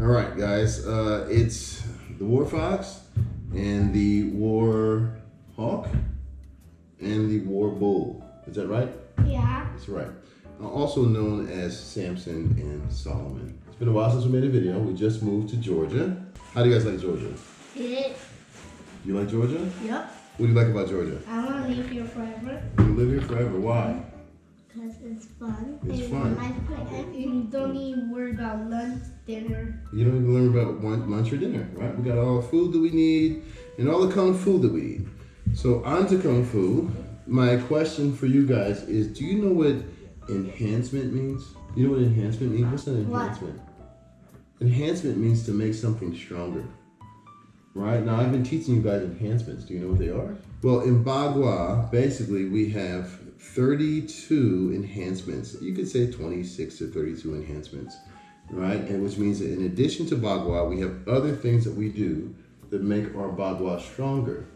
All right, guys. It's the War Fox and the War Hawk and the War Bull. Is that right? Yeah. That's right. Also known as Samson and Solomon. It's been a while since we made a video. We just moved to Georgia. How do you guys like Georgia? It. You like Georgia? Yep. What do you like about Georgia? I want to live here forever. You live here forever. Why? Because it's fun. It's fun. And you don't even worry about lunch, dinner. You don't even learn about lunch or dinner, right? We got all the food that we need and all the Kung Fu that we eat. So on to Kung Fu. My question for you guys is, do you know what enhancement means? You know what enhancement means? What's an enhancement? What? Enhancement means to make something stronger. Right? Now, I've been teaching you guys enhancements. Do you know what they are? Well, in Bagua, basically, we have 32 enhancements. You could say 26 or 32 enhancements, right? And which means that in addition to Bagua, we have other things that we do that make our Bagua stronger.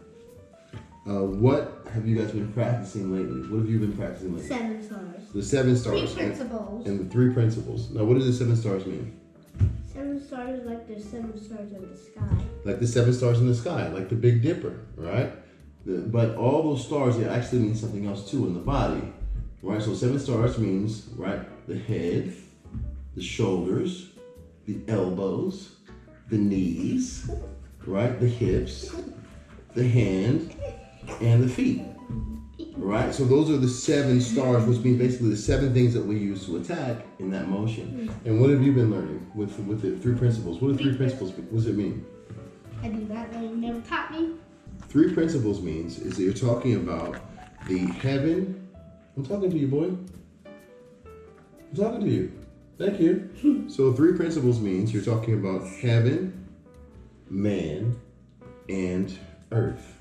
What have you guys been practicing lately? What have you been practicing lately? 7 stars. The 7 stars. 3 principles. And the 3 principles. Now, what do the 7 stars mean? 7 stars like there's 7 stars in the sky. Like the 7 stars in the sky, like the Big Dipper, right? But all those stars, they actually mean something else too in the body, right? So 7 stars means, right, the head, the shoulders, the elbows, the knees, right, the hips, the hand, and the feet, right? So those are the 7 stars, which mean basically the 7 things that we use to attack in that motion. And what have you been learning with the 3 principles? What are 3 principles? What does it mean? I do not know. You never taught me. 3 principles means is that you're talking about the heaven. I'm talking to you, boy. I'm talking to you. Thank you. So 3 principles means you're talking about heaven, man, and earth.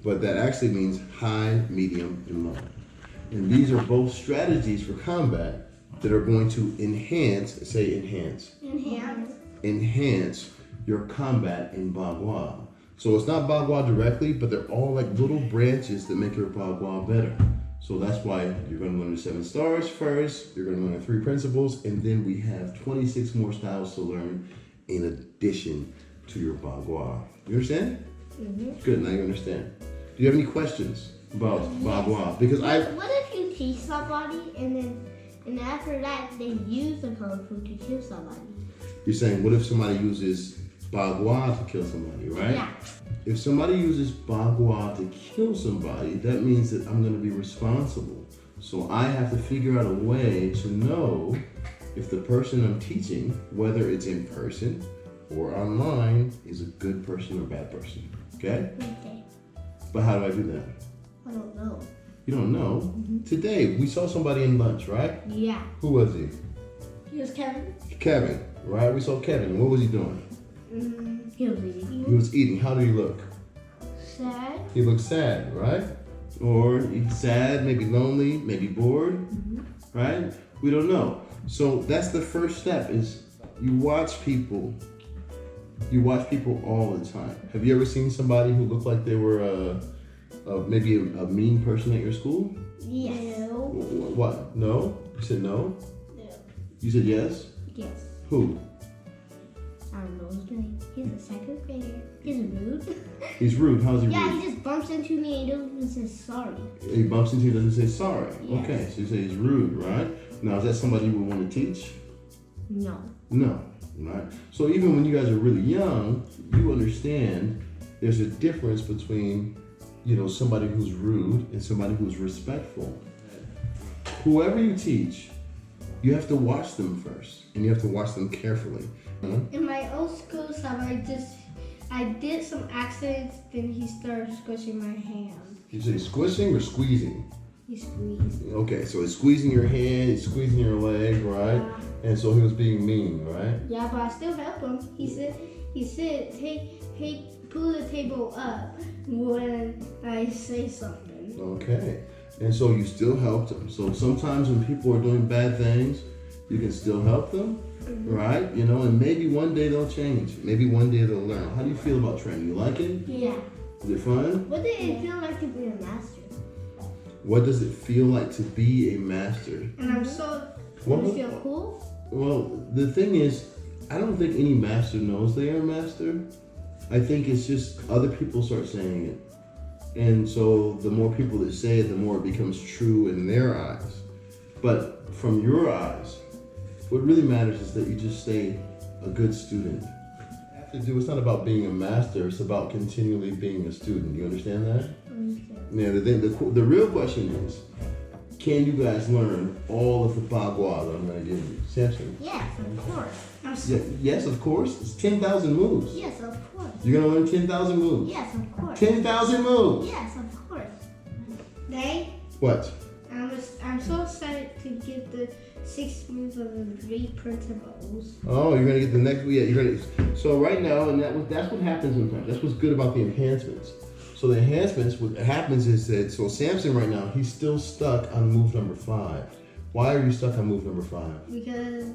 But that actually means high, medium, and low. And these are both strategies for combat that are going to enhance your combat in Bagua. So it's not Bagua directly, but they're all like little branches that make your Bagua better. So that's why you're going to learn the 7 stars first, you're going to learn the 3 principles, and then we have 26 more styles to learn in addition to your Bagua. You understand? Mm-hmm. Good, now you understand. Do you have any questions about Bagua? Because What if you teach somebody and after that they use the Kung Fu to kill somebody? You're saying, what if somebody uses Bagua to kill somebody, right? Yeah. If somebody uses Bagua to kill somebody, that means that I'm going to be responsible. So I have to figure out a way to know if the person I'm teaching, whether it's in person or online, is a good person or bad person. Okay? Okay. But how do I do that? I don't know. You don't know? Mm-hmm. Today, we saw somebody in lunch, right? Yeah. Who was he? He was Kevin. Kevin, right? We saw Kevin. What was he doing? He was eating. He was eating. How did he look? Sad. He looked sad, right? Or he's sad, maybe lonely, maybe bored, right? We don't know. So that's the first step is you watch people. You watch people all the time. Have you ever seen somebody who looked like they were maybe a mean person at your school? Yes. No. What? No? You said no? No. You said yes? Yes. Who? I don't know his name. He's a 2nd grader. He's rude. He's rude. How's he rude? Yeah, he just bumps into me and doesn't even say sorry. He bumps into you and doesn't say sorry. Yes. Okay, so you say he's rude, right? Now, is that somebody you would want to teach? No. No, right? So even when you guys are really young, you understand there's a difference between, somebody who's rude and somebody who's respectful. Whoever you teach, you have to watch them first, and you have to watch them carefully. In my old school stuff, I did some accidents, then he started squishing my hand. You say squishing or squeezing? He squeezed. Okay, so he's squeezing your hand, he's squeezing your leg, right? And so he was being mean, right? Yeah, but I still helped him. He said, hey, pull the table up when I say something. Okay, and so you still helped him. So sometimes when people are doing bad things, you can still help them, right? And maybe one day they'll change. Maybe one day they'll learn. How do you feel about training? You like it? Yeah. Is it fun? What did it feel like to be a master? What does it feel like to be a master? And I'm so, What you was- feel cool? Well, the thing is, I don't think any master knows they are a master. I think it's just other people start saying it. And so the more people that say it, the more it becomes true in their eyes. But from your eyes, what really matters is that you just stay a good student. It's not about being a master, it's about continually being a student. You understand that? Yeah, the real question is, can you guys learn all of the Bagua that I'm going to give you? Samson? Yes, of course. Yes, of course. It's 10,000 moves. Yes, of course. You're going to learn 10,000 moves? Yes, of course. 10,000 moves? Yes, of course. Dad, What? I'm so excited to get the 6 moves of the 3 principles. Oh, you're going to get the next, yeah, you're going to, so right now, and that's what happens sometimes. That's what's good about the enhancements. So the enhancements, what happens is that, so Samson right now, he's still stuck on move number 5. Why are you stuck on move number 5? Because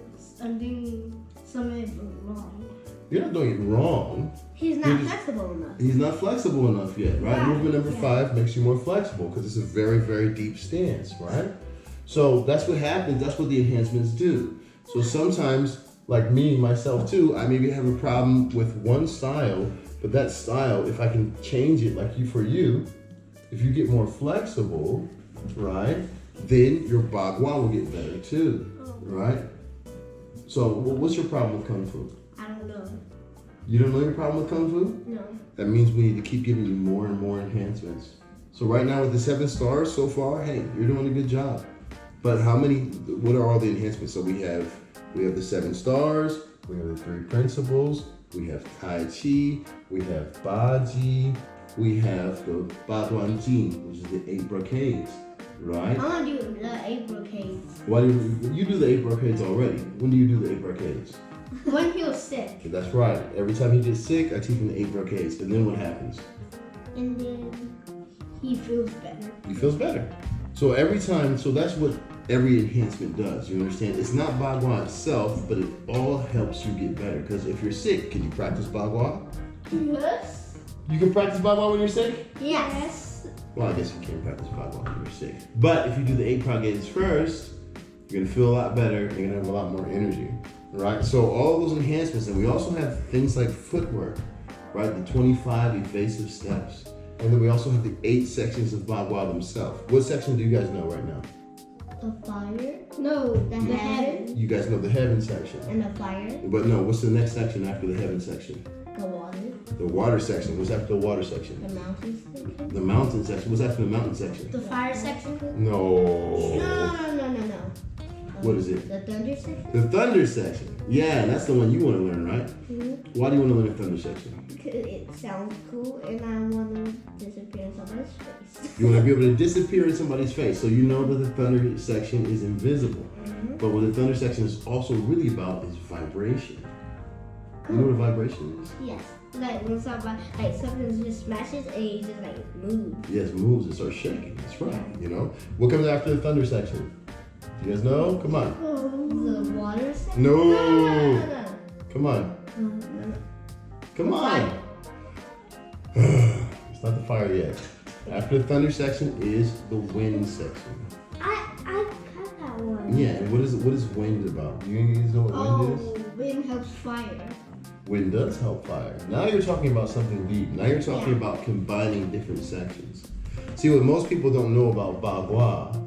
I'm doing something wrong. You're not doing it wrong. He's not flexible enough. He's not flexible enough yet, right? Right. Movement number 5 makes you more flexible because it's a very, very deep stance, right? So that's what happens. That's what the enhancements do. So sometimes, like me, myself too, I maybe have a problem with one style, but that style, if I can change it like for you, if you get more flexible, right, then your Bagua will get better too, right? So what's your problem with Kung Fu? I don't know. You don't know your problem with Kung Fu? No. That means we need to keep giving you more and more enhancements. So right now with the 7 stars so far, hey, you're doing a good job. But what are all the enhancements? So we have the 7 stars, we have the 3 principles, we have Tai Chi, we have Baji, we have the Baduan Jin, which is the 8 brocades, right? I want to do the 8 brocades. Why do you do the 8 brocades already? When do you do the 8 brocades? When he was sick. That's right. Every time he gets sick, I teach him the 8 brocades. And then what happens? And then He feels better. He feels better. So every time, so that's what every enhancement does. You understand? It's not Bagua itself, but it all helps you get better. Because if you're sick, can you practice Bagua? Yes. You can practice Bagua when you're sick? Yes. Well, I guess you can't practice Bagua when you're sick. But if you do the 8 brocades first, you're gonna feel a lot better. You're gonna have a lot more energy, right? So all those enhancements, and we also have things like footwork, right? The 25 evasive steps. And then we also have the 8 sections of Bagua themselves. What section do you guys know right now? the fire, No, the the heaven, You guys know the heaven section. and the fire, But no, what's the next section after the heaven section? the water, The water section. What's after the water section? the mountain section, The mountain section. What's after the mountain section? the fire section. No. No. What is it? The thunder section. The thunder section. Yeah, that's the one you want to learn, right? Mm-hmm. Why do you want to learn the thunder section? Because it sounds cool, and I want to disappear in somebody's face. You want to be able to disappear in somebody's face. So you know that the thunder section is invisible. Mm-hmm. But what the thunder section is also really about is vibration. You know what a vibration is? Yes. Like when something just smashes and it just like moves. Yes, moves and starts shaking. That's right. You know? What comes after the thunder section? You guys know? Come on. The water section. No. Come on. No. Come on. It's not the fire yet. After the thunder section is the wind section. I got that one. Yeah, and what is wind about? Do you guys know what wind is? Wind helps fire. Wind does help fire. Now you're talking about something deep. Now you're talking about combining different sections. See, what most people don't know about Bagua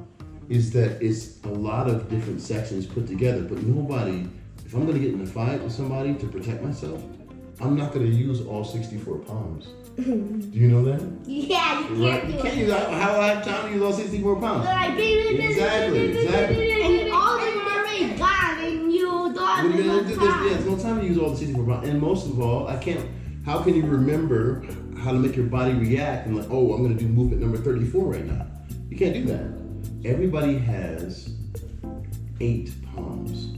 is that it's a lot of different sections put together, but nobody, if I'm gonna get in a fight with somebody to protect myself, I'm not gonna use all 64 palms. Do you know that? Yeah, you Right? can't You do can't it. use, how will I have time to use all 64 palms? Like, Exactly. and all of them are already gone, and you don't What have are you gonna do? enough time. There's no time to use all the 64 pounds. And most of all, how can you remember how to make your body react and like, oh, I'm gonna do movement number 34 right now. You can't do that. Everybody has 8 palms,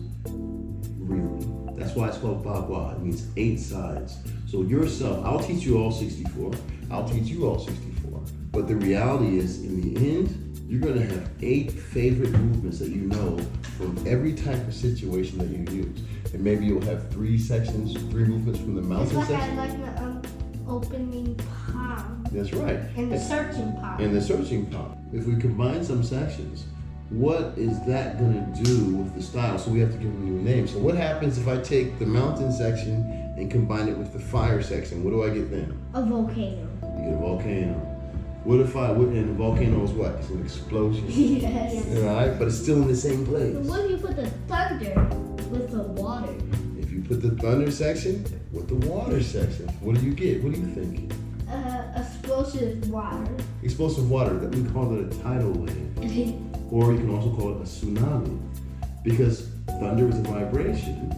really. That's why it's called Bagua. It means 8 sides. So yourself, I'll teach you all 64. I'll teach you all 64. But the reality is, in the end, you're gonna have 8 favorite movements that you know from every type of situation that you use. And maybe you'll have 3 sections, 3 movements from the It's mountain like section. I like the opening palm That's right. and the searching palm. And the searching palm. If we combine some sections, what is that gonna do with the style? So we have to give them a new name. So what happens if I take the mountain section and combine it with the fire section? What do I get then? A volcano. You get a volcano. What if I wouldn't? And a volcano is what? It's an explosion. Yes. Right? But it's still in the same place. But what if you put the thunder with the water? If you put the thunder section with the water section, what do you get? What do you think? Explosive water. Explosive water. That we call it a tidal wave. Or you can also call it a tsunami. Because thunder is a vibration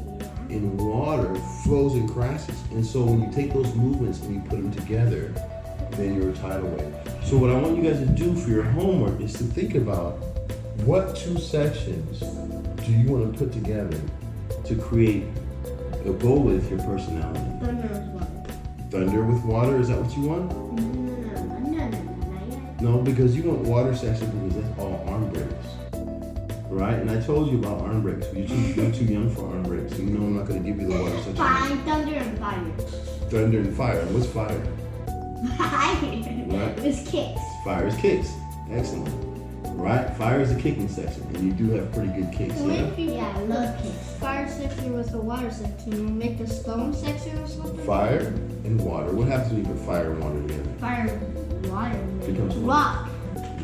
and water flows and crashes. And so when you take those movements and you put them together, then you're a tidal wave. So what I want you guys to do for your homework is to think about what two sections do you want to put together to create a go with your personality. Thunder with water. Thunder with water, is that what you want? No. No, because you want water section because that's all arm breaks. Right? And I told you about arm breaks. You're too young for arm breaks. You know I'm not going to give you the water section. Fine, thunder and fire. Thunder and fire. And what's fire? Fire. Right? It's kicks. Fire is kicks. Excellent. Right? Fire is a kicking section. And you do have pretty good kicks. What Yeah? if you Yeah, I put love the kicks. fire section with the water section? You'll make the stone section or something? Fire and water. What happens when you put fire and water together? Fire, water, Becomes what? rock.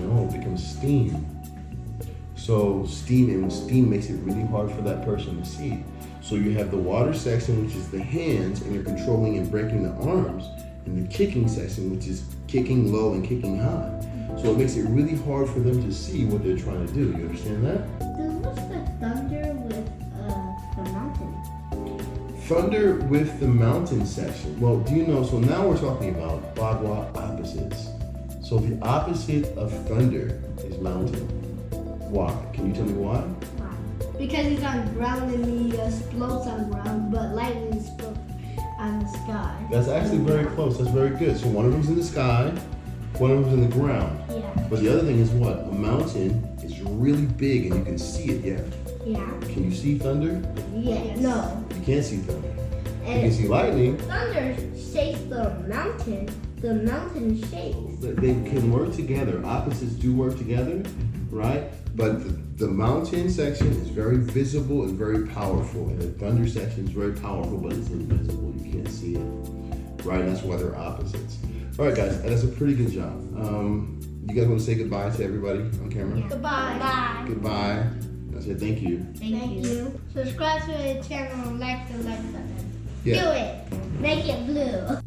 No, it becomes steam. So steam, and when steam makes it really hard for that person to see. So you have the water section, which is the hands, and you're controlling and breaking the arms, and the kicking section, which is kicking low and kicking high. So it makes it really hard for them to see what they're trying to do. You understand that? Then what's the thunder with the mountain? Thunder with the mountain section. Well, do you know, so now we're talking about Bagua opposites. So the opposite of thunder is mountain. Why? Can you tell me why? Wow. Because he's on ground and he explodes on ground, but lightning explodes on the sky. That's actually very close. That's very good. So one of them's in the sky, one of them's in the ground. Yeah. But the other thing is what? A mountain is really big and you can see it, yeah. Yeah. Can you see thunder? Yeah. Yes. No. You can't see thunder. You can And see lightning. thunder shakes the mountain. The mountain shakes. They can work together. Opposites do work together, right? But the mountain section is very visible and very powerful. And the thunder section is very powerful, but it's invisible. You can't see it, right? And that's why they're opposites. All right, guys, that's a pretty good job. You guys want to say goodbye to everybody on camera? Yeah. Goodbye. Bye. Goodbye. I said thank you. Thank you. Subscribe to the channel and like the like button. Yeah. Do it. Make it blue.